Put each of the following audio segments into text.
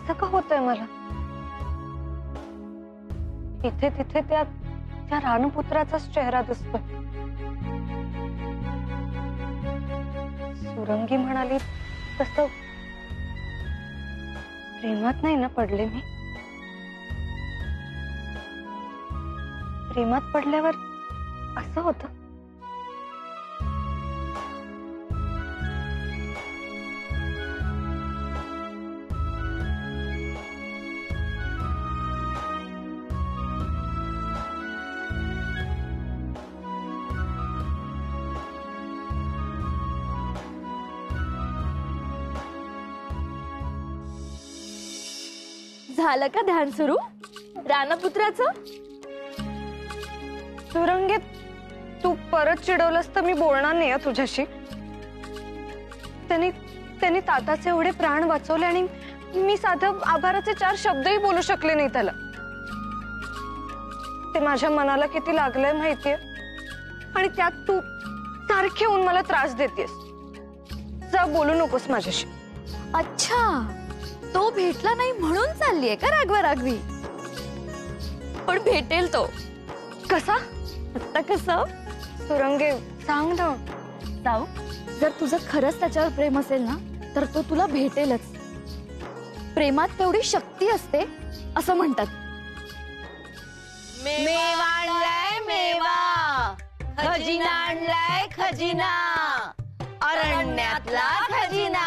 असं का होतंय मला? इथे तिथे त्या रानपुत्राचाच चेहरा दिसतोय. सुरंगी म्हणाली तसं प्रेमात नाही ना पडले मी? प्रेमात पडल्यावर असं होतं? झालं का ध्यान सुरू रानपुत्राचं? सुरंगी, तू परत चिडवलंस तर मी बोलणार नाही तुझ्याशी. त्यांनी ताताचे एवढे प्राण वाचवले आणि मी साधं आभाराचे 4 शब्दही बोलू शकले नाही त्याला. ते माझ्या मनाला किती लागलंय माहितीये, आणि त्यात तू सारखी होऊन मला त्रास देतेस. जा, बोलू नकोस माझ्याशी. अच्छा, तो भेटला नाही म्हणून चाललीये का रागवा रागवी? पण भेटेल तो. कसा? आता कसं? सुरंगी, सांग ना. जाऊ, जर तुझं खरंच त्याच्यावर प्रेम असेल ना तर तो तुला भेटेलच. प्रेमात तेवढी शक्ती असते असं म्हणतात. मेवा आणलाय मेवा, खजिना आणलाय खजिना, अरण्यातला खजिना,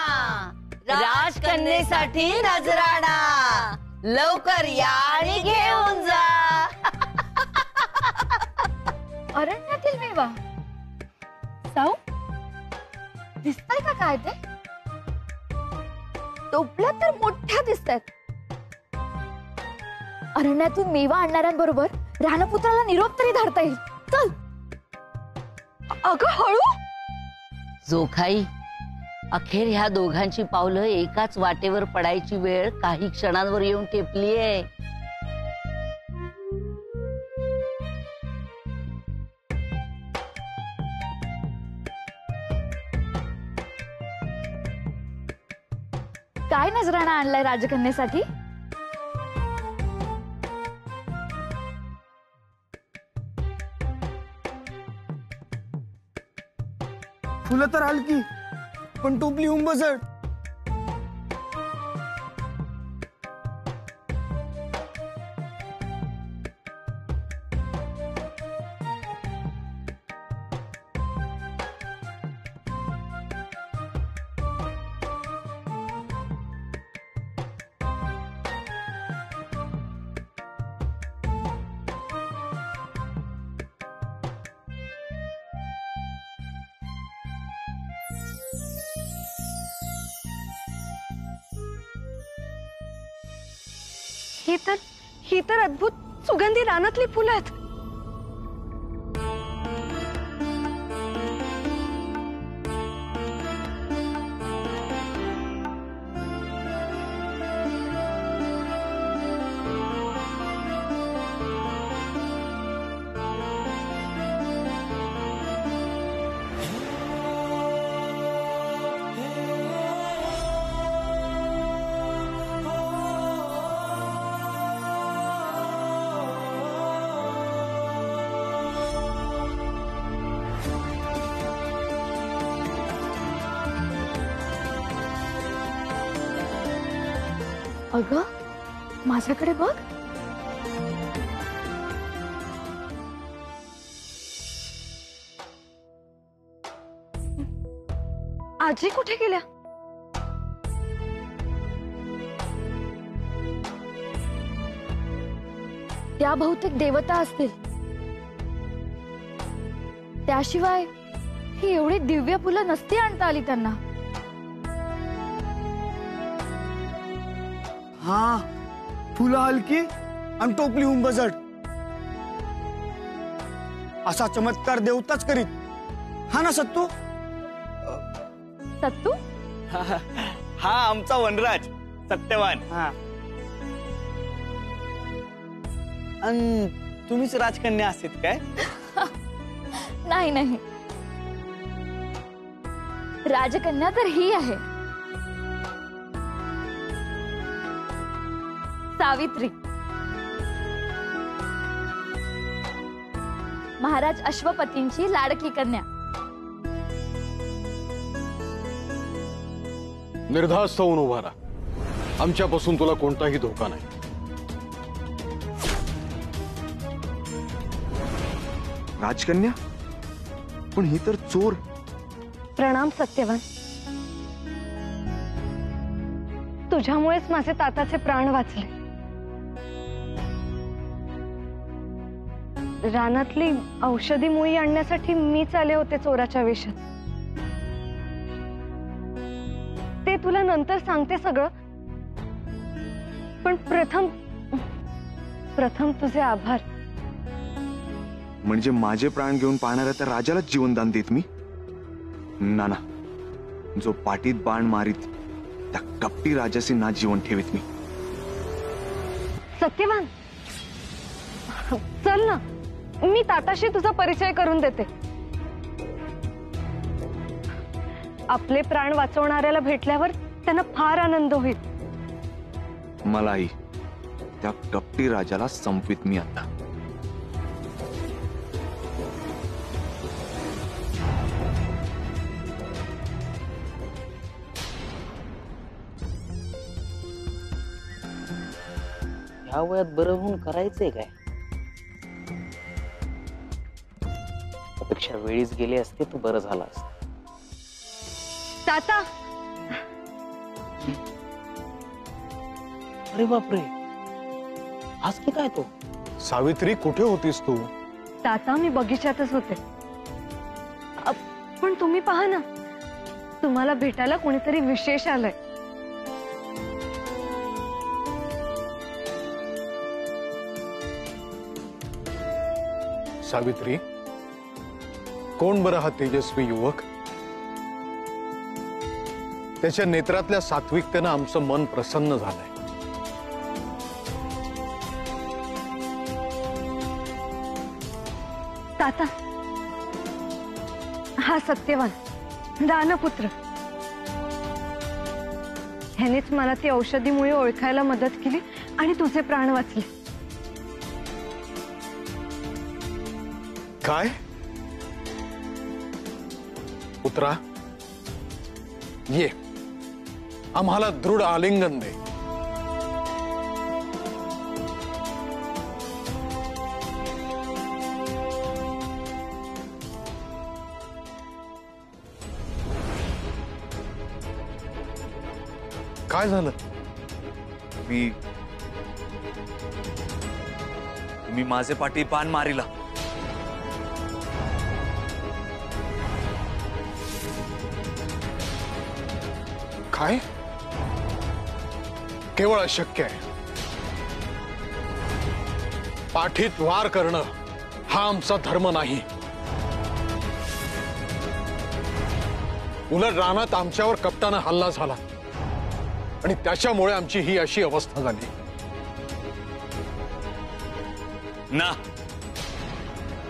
राजकन्येसाठी नजराणा, लवकर या आणि घेऊन जा. अरण्यातील मेवा? जाऊ, दिसतंय का काय ते? टोपल्या तर मोठ्या दिसतायत. अरण्यातून मेवा आणणाऱ्यांबरोबर रानपुत्राला निरोप तरी धाडता येईल. चल. अगं हळू. जोखाई, अखेर ह्या दोघांची पावलं एकाच वाटेवर पडायची वेळ काही क्षणांवर येऊन टेपलीये. काय नजराणा आणलाय राजकन्येसाठी? फुलं तर हलकी पण टोपली उंबजड. ही तर अद्भुत सुगंधी रानातली फुलं आहेत. अगं, माझ्याकडे बघ. आजी कुठे गेल्या? त्या बहुतेक देवता असतील. त्याशिवाय ही एवढी दिव्य फुलं नसती आणता आली त्यांना. हा, फुलं हलकी आणि टोपली उंबजड. असा चमत्कार देवताच करीत. हा ना सत्तू? सत्तू? हा आमचा वनराज सत्यवान. हा. अन तुम्हीच राजकन्या असत काय? नाही नाही, राजकन्या तर ही आहे. सावित्री. महाराज अश्वपतींची लाडकी कन्या. निर्धास्त होऊन उभा राहा. आमच्यापासून तुला कोणताही धोका नाही. राजकन्या, पण ही तर चोर. प्रणाम सत्यवान. तुझ्यामुळेच माझे ताताचे प्राण वाचले. रानातली औषधी मुळी आणण्यासाठी मीच आले होते चोराच्या वेशात. ते तुला नंतर सांगते सगळं, पण प्रथम तुझे आभार. म्हणजे माझे प्राण घेऊन पाहणाऱ्या त्या राजालाच जीवनदान देत मी? ना, जो पाठीत बाण मारीत त्या कपटी राजाचे ना जीवन ठेवीत मी. सत्यवान, चल ना, मी ताताशी तुझा परिचय करून देते. आपले प्राण वाचवणाऱ्याला भेटल्यावर त्यांना फार आनंद होईल. मलाही त्या कपटी राजाला संपवित मी आता. ह्या वयात बरं होऊन करायचंय काय? त्यापेक्षा वेळीच गेले असते तर बरं झालं असतं. ताता, अरे बापरे, आज की काय तो? सावित्री, कुठे होतीस तू? ताता मी बगीच्यातच होते. पण तुम्ही पहा ना, तुम्हाला भेटायला कोणीतरी विशेष आलंय. सावित्री, कोण बरं हा तेजस्वी युवक? त्याच्या नेत्रातल्या सात्विकतेनं आमचं मन प्रसन्न झालंय. ताता, हा सत्यवान, दानपुत्र. ह्यानेच मला ती औषधीमुळे ओळखायला मदत केली आणि तुझे प्राण वाचले. काय? पुत्रा, ये, आम्हाला दृढ आलिंगन दे. काय झालं? मी माझे पाठी पान मारिला. काय? केवळ अशक्य आहे. पाठीत वार करणं हा आमचा धर्म नाही. उलट रानात आमच्यावर कपटानं हल्ला झाला आणि त्याच्यामुळे आमची ही अशी अवस्था झाली. ना,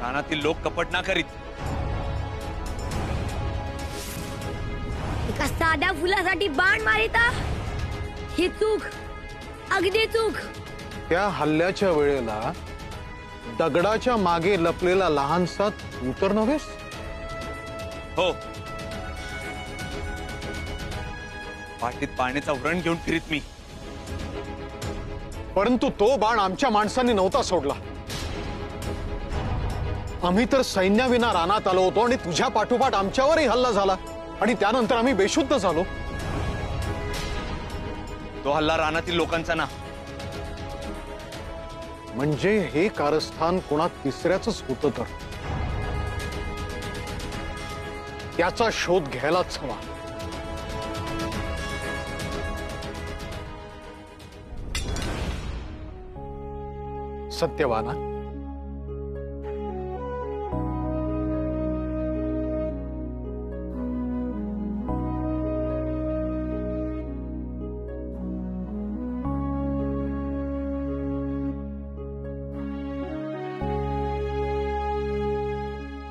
रानातील लोक कपट ना करीत. एका साध्या फुलासाठी बाण मारिता, ही चूक, अगदी चूक. त्या हल्ल्याच्या वेळेला दगडाच्या मागे लपलेला लहानसा तू तर नव्हेस? हो, पाठीत पाण्याचा व्रण घेऊन फिरीत मी. परंतु तो बाण आमच्या माणसांनी नव्हता सोडला. आम्ही तर सैन्याविना रानात आलो होतो आणि तुझ्या पाठोपाठ आमच्यावरही हल्ला झाला आणि त्यानंतर आम्ही बेशुद्ध झालो. तो हल्ला रानातील लोकांचा ना. म्हणजे हे कारस्थान कोणा तिसऱ्याच होतं तर त्याचा शोध घ्यायलाच हवा. सत्यवाना,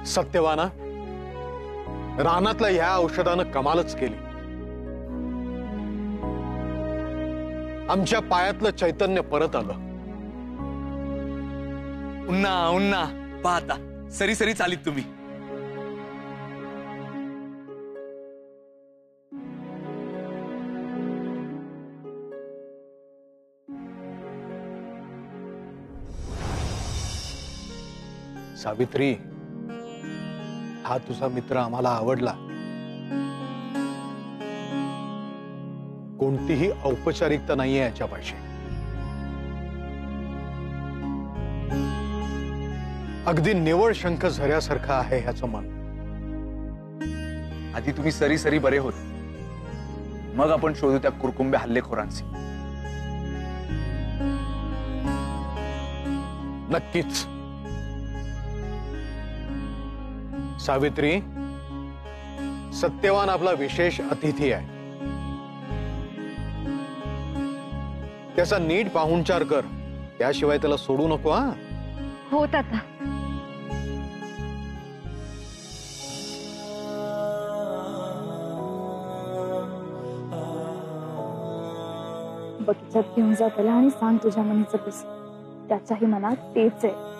सत्यवाना, रानातल्या ह्या औषधानं कमालच केली. आमच्या पायातलं चैतन्य परत आलं. उन्ना उन्ना पाहता सरी सरी चालीत तुम्ही. सावित्री, हा तुझा मित्र आम्हाला आवडला. कोणतीही औपचारिकता नाहीये याच्यापाशी. अगदी निवळ शंख झऱ्यासारखं आहे ह्याचं मन. आधी तुम्ही सरी सरी बरे होत, मग आपण शोधू त्या कुरकुंबे हल्लेखोरांचे. नक्कीच. सावित्री, सत्यवान आपला विशेष अतिथी आहे. त्याचा नीट पाहुणचार कर, त्याशिवाय त्याला सोडू नको. हा होत आता. बगीच्यात घेऊन जा त्याला आणि सांग तुझ्या मनीचं कसं. त्याच्याही मनात तेच आहे.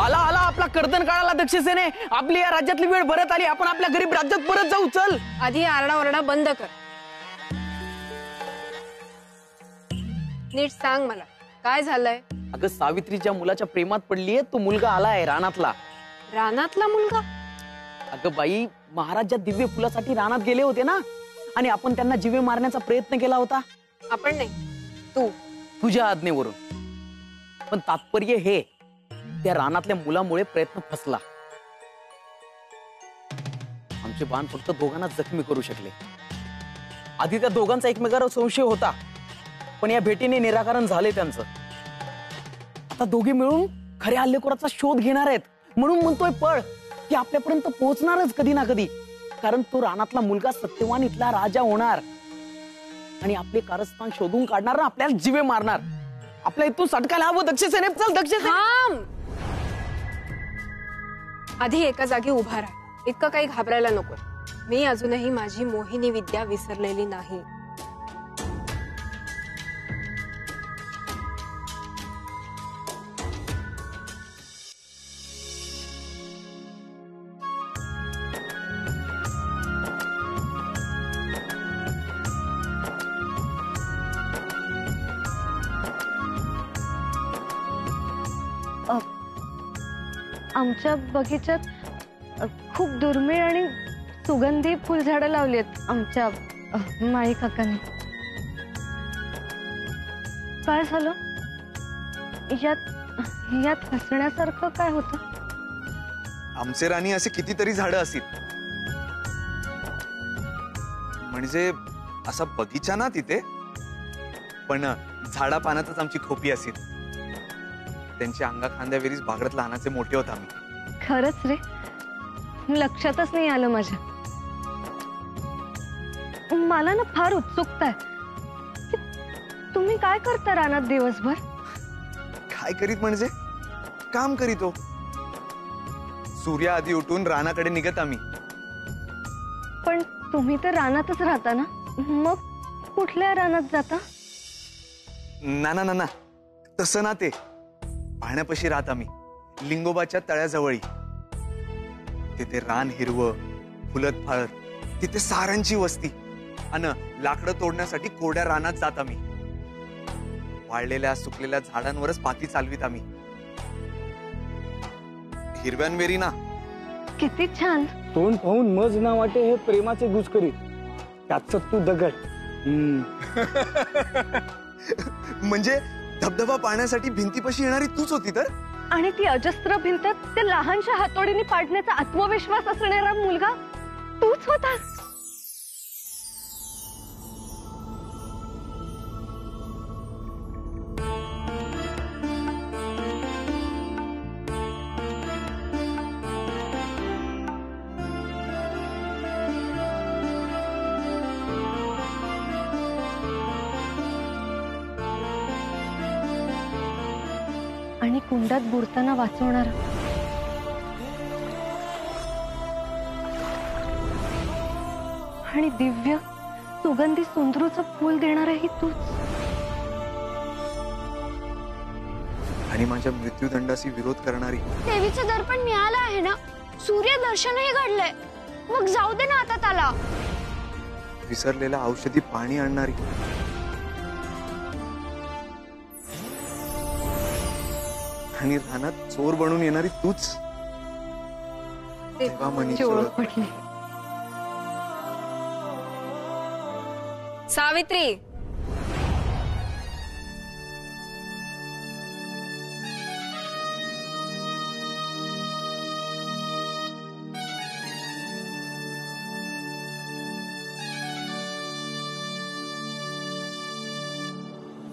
आला आला आपला कर्तन काळाला दक्षसेने. आपली या राज्यातली वेळ परत आली. आपण आपल्या गरीब राज्यात परत जाऊ. चल. आधी आरडा ओरडा बंद कर. नीट सांग मला काय झालंय. अगं सावित्रीच्या मुलाच्या प्रेमात पडलीये. तो मुलगा आलाय रानातला. रानातला मुलगा. अगं बाई, महाराज ज्या दिव्य फुलासाठी रानात गेले होते ना, आणि आपण त्यांना जीवे मारण्याचा प्रयत्न केला होता. आपण नाही, तू. तुझ्या आज्ञेवरून. पण तात्पर्य हे, त्या रानातल्या मुलामुळे प्रयत्न फसला. आमचे बाण फक्त दोघांना जखमी करू शकले. आधी त्या दोघांचा एकमेकांवर संशय होता, पण या भेटीने निराकरण झाले त्यांचं. आता दोघे मिळून खऱ्या हल्लेखोराचा शोध घेणार आहेत. म्हणून म्हणतोय पळ, की आपल्यापर्यंत पोहोचणारच कधी ना कधी. कारण तो रानातला मुलगा सत्यवान इथला राजा होणार आणि आपले कारस्थान शोधून काढणार, आपल्याला जीवे मारणार. आपल्या इथून सटकायला हवं. दक्षसेने चल. दक्षसेने थांब. आधी एका जागी उभा राहा. इतकं काही घाबरायला नको. मी अजूनही माझी मोहिनी विद्या विसरलेली नाही. आमच्या बगीच्यात खूप दुर्मिळ आणि सुगंधी फुलझाडं लावली आहेत आमच्या माळी काकाने. काय झालं? यात हसण्यासारखं काय होतं? आमचे राणी असे कितीतरी झाडं असतील. म्हणजे असा बगीचा ना तिथे, पण झाडा पानातच आमची खोपी असेल. त्यांच्या अंगा खांद्यावेळीच बागडत लहानाचे मोठे होत आम्ही. खरंच रे, लक्षातच नाही आलं माझ्या. मला ना फार उत्सुकता आहे की तुम्ही काय करता रानात दिवसभर. काय करीत म्हणजे? काम करीतो. सूर्या आधी उठून रानाकडे निघत आम्ही. पण तुम्ही तर रानातच राहता ना, मग कुठल्या रानात जाता? ना ना ना ना, तसं ना. ते पाण्यापाशी राहत आम्ही, लिंगोबाच्या तळ्याजवळी. तिथे रान हिरवं, फुलत फाळत. तिथे सारांची वस्ती. अन लाकडं तोडण्यासाठी कोरड्या रानात जात आम्ही. वाळलेल्या सुकलेल्या झाडांवरच पाती चालवीत आम्ही. हिरव्यांवेरी ना. किती छान. तोंड पाहून मज ना वाटे हे प्रेमाचे गुजकरी. त्याच तू दगड. म्हणजे धबधबा पाण्यासाठी भिंतीपाशी येणारी तूच होती तर? आणि ती अजस्त्र भिंत ते लहानशा हातोडीने पाडण्याचा आत्मविश्वास असणारा मुलगा तूच होतास. आणि कुंडात बुडताना वाचवणारा. आणि दिव्य सुगंधी सुंदरूचं फूल देणारही तूच. आणि माझ्या मृत्यूदंडाशी विरोध करणारी. देवीचं दर्पण मिळालं आहे ना, सूर्य दर्शनही घडलंय, मग जाऊ दे ना आता त्याला. विसरलेला औषधी पाणी आणणारी. आणि रानात चोर बनून येणारी तूच. तेव्हा मनीची ओळख पडली. सावित्री,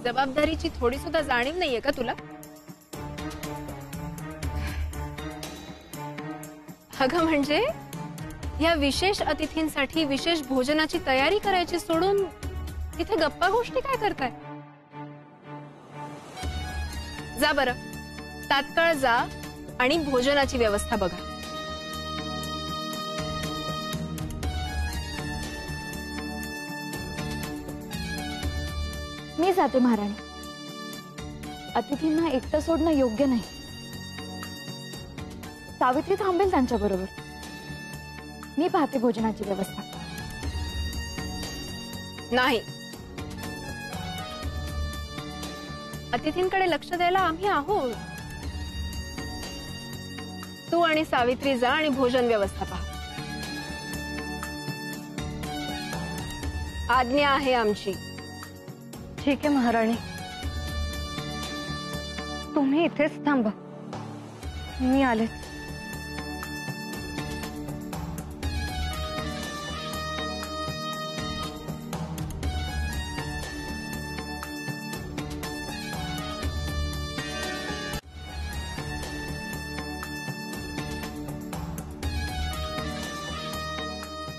जबाबदारीची थोडी सुद्धा जाणीव नाहीये का तुला? अगं म्हणजे या विशेष अतिथींसाठी विशेष भोजनाची तयारी करायची सोडून इथे गप्पा गोष्टी काय करताय? जा बरं, तात्काळ जा आणि भोजनाची व्यवस्था बघा. मी जाते महाराणी. अतिथींना एकटं सोडणं योग्य नाही. सावित्री थांबेल त्यांच्या बरोबर. मी पाहते भोजनाची व्यवस्था. नाही, अतिथींकडे लक्ष द्यायला आम्ही आहोत. तू आणि सावित्री जा आणि भोजन व्यवस्था पहा. आज्ञा आहे आमची. ठीक आहे महाराणी, तुम्ही इथेच थांबा, मी आलेच.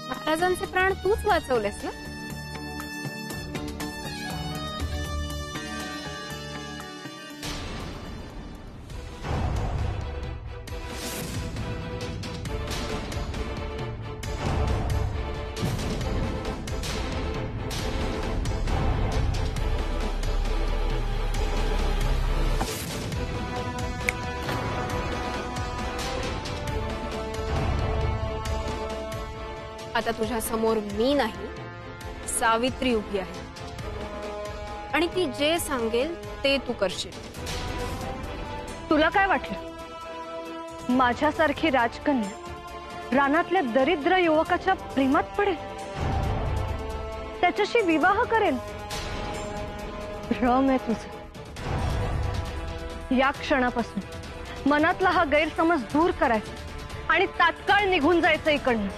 महाराजांचे प्राण तूच वाचवलेस ना? आता तुझ्या समोर मी नाही, सावित्री उभी आहे आणि ती जे सांगेल ते तू करशील. तुला काय वाटलं माझ्यासारखी राजकन्या रानातल्या दरिद्र युवकाच्या प्रेमात पडेल, त्याच्याशी विवाह करेल? भ्रम आहे तुझं. या क्षणापासून मनातला हा गैरसमज दूर करायचा आणि तात्काळ निघून जायचं इकडनं.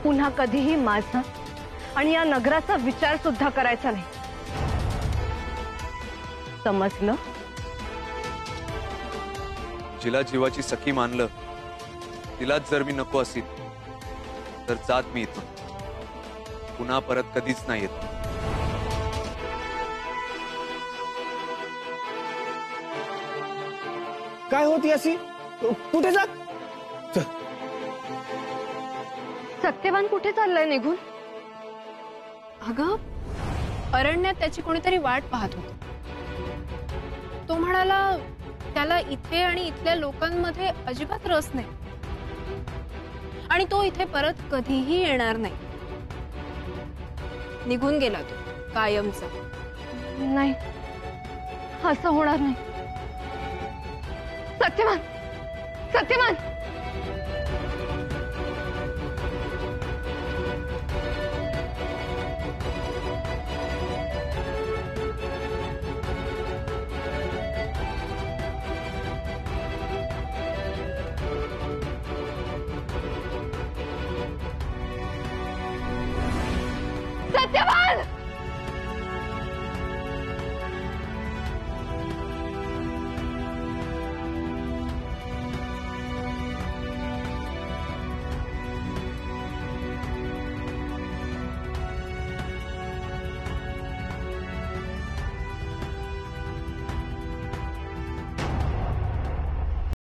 पुन्हा कधीही माझा आणि या नगराचा विचार सुद्धा करायचा नाही, समजलं? जिला जीवाची सखी मानलं तिलाच जर मी नको असेल तर जात मी इथून. पुन्हा परत कधीच नाही येत. काय होती अशी? कुठे जात? सत्यवान कुठे चाललाय निघून? अगं, अरण्यात त्याची कोणीतरी वाट पाहत होती. तो म्हणाला त्याला इथे आणि इथल्या लोकांमध्ये अजिबात रस नाही आणि तो इथे परत कधीही येणार नाही. निघून गेला तो कायमचा. नाही, असं होणार नाही. सत्यवान, सत्यवान! सत्यवान!